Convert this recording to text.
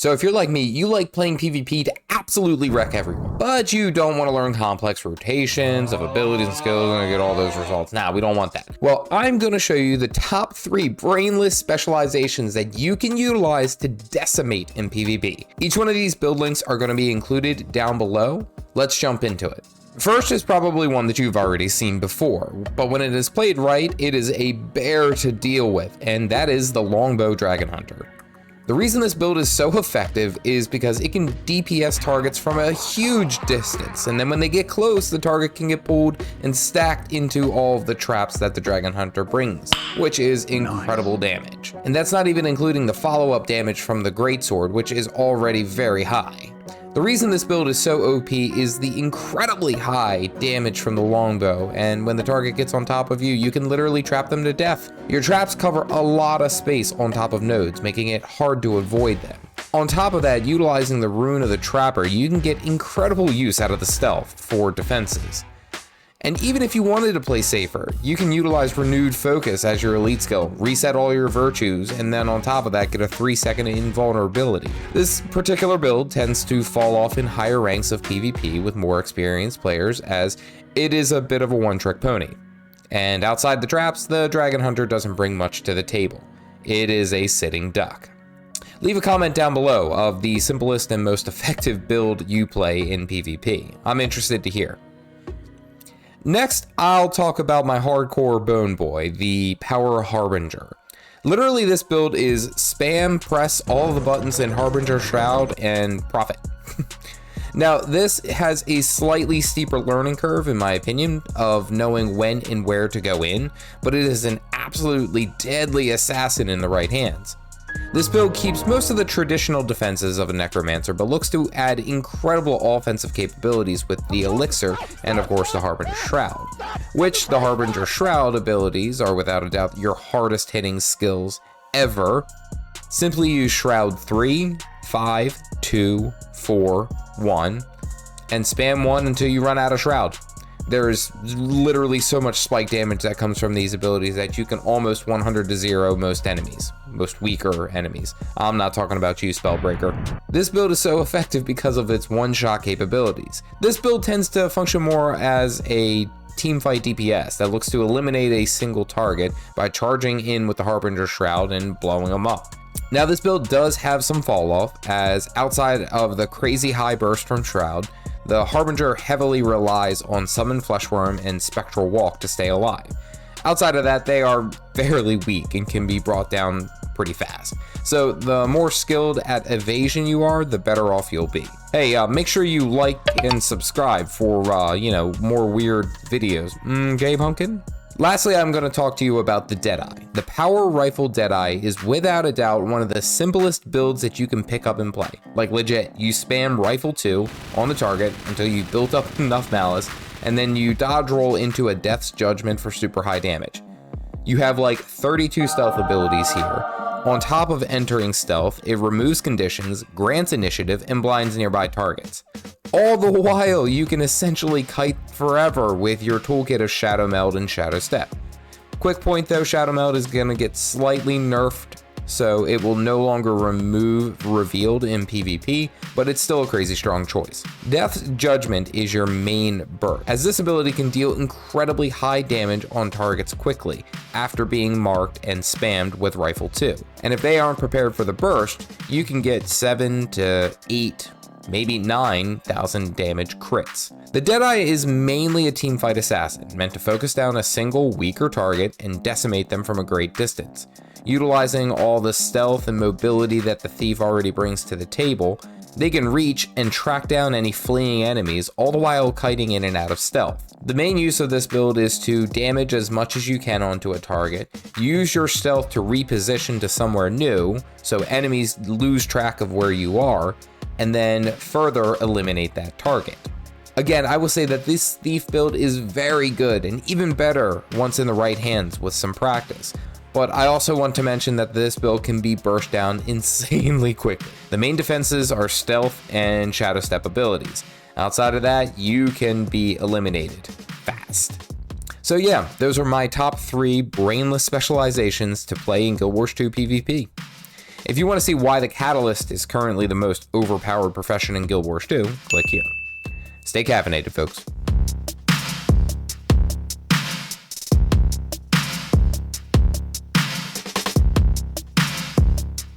So if you're like me, you like playing PvP to absolutely wreck everyone, but you don't want to learn complex rotations of abilities and skills and get all those results. Nah, we don't want that. Well, I'm going to show you the top 3 brainless specializations that you can utilize to decimate in PvP. Each one of these build links are going to be included down below. Let's jump into it. First is probably one that you've already seen before, but when it is played right, it is a bear to deal with, and that is the Longbow Dragon Hunter. The reason this build is so effective is because it can DPS targets from a huge distance, and then when they get close, the target can get pulled and stacked into all of the traps that the Dragon Hunter brings, which is incredible damage. And that's not even including the follow-up damage from the Greatsword, which is already very high. The reason this build is so OP is the incredibly high damage from the longbow, and when the target gets on top of you, you can literally trap them to death. Your traps cover a lot of space on top of nodes, making it hard to avoid them. On top of that, utilizing the Rune of the Trapper, you can get incredible use out of the stealth for defenses. And even if you wanted to play safer, you can utilize Renewed Focus as your elite skill, reset all your virtues, and then on top of that get a 3-second invulnerability. This particular build tends to fall off in higher ranks of PvP with more experienced players, as it is a bit of a one-trick pony. And outside the traps, the Dragon Hunter doesn't bring much to the table. It is a sitting duck. Leave a comment down below of the simplest and most effective build you play in PvP. I'm interested to hear. Next, I'll talk about my hardcore bone boy, the Power Harbinger. Literally, this build is spam, press all the buttons in Harbinger Shroud, and profit. Now, this has a slightly steeper learning curve, in my opinion, of knowing when and where to go in, but it is an absolutely deadly assassin in the right hands. This build keeps most of the traditional defenses of a Necromancer, but looks to add incredible offensive capabilities with the Elixir and of course the Harbinger Shroud, which the Harbinger Shroud abilities are without a doubt your hardest hitting skills ever. Simply use Shroud 3, 5, 2, 4, 1, and spam 1 until you run out of Shroud. There's literally so much spike damage that comes from these abilities that you can almost 100 to 0 most enemies, most weaker enemies. I'm not talking about you, Spellbreaker. This build is so effective because of its one-shot capabilities. This build tends to function more as a teamfight DPS that looks to eliminate a single target by charging in with the Harbinger Shroud and blowing them up. Now, this build does have some fall off, as outside of the crazy high burst from Shroud, the Harbinger heavily relies on Summon Fleshworm and Spectral Walk to stay alive. Outside of that, they are fairly weak and can be brought down pretty fast. So the more skilled at evasion you are, the better off you'll be. Hey, make sure you like and subscribe for, more weird videos. Gabe Hunkin? Lastly, I'm going to talk to you about the Deadeye. The Power Rifle Deadeye is without a doubt one of the simplest builds that you can pick up and play. Like legit, you spam Rifle 2 on the target until you've built up enough malice, and then you dodge roll into a Death's Judgment for super high damage. You have like 32 stealth abilities here. On top of entering stealth, it removes conditions, grants initiative, and blinds nearby targets. All the while, you can essentially kite forever with your toolkit of Shadow Meld and Shadow Step. Quick point though, Shadow Meld is going to get slightly nerfed, so it will no longer remove Revealed in PvP, but it's still a crazy strong choice. Death's Judgment is your main burst, as this ability can deal incredibly high damage on targets quickly after being marked and spammed with Rifle 2. And if they aren't prepared for the burst, you can get 7 to 8, maybe 9,000 damage crits. The Deadeye is mainly a teamfight assassin, meant to focus down a single weaker target and decimate them from a great distance. Utilizing all the stealth and mobility that the thief already brings to the table, they can reach and track down any fleeing enemies, all the while kiting in and out of stealth. The main use of this build is to damage as much as you can onto a target, use your stealth to reposition to somewhere new, so enemies lose track of where you are, and then further eliminate that target. Again, I will say that this thief build is very good and even better once in the right hands with some practice. But I also want to mention that this build can be burst down insanely quickly. The main defenses are stealth and shadow step abilities. Outside of that, you can be eliminated fast. So yeah, those are my top 3 brainless specializations to play in Guild Wars 2 PvP. If you want to see why the Catalyst is currently the most overpowered profession in Guild Wars 2, click here. Stay caffeinated, folks.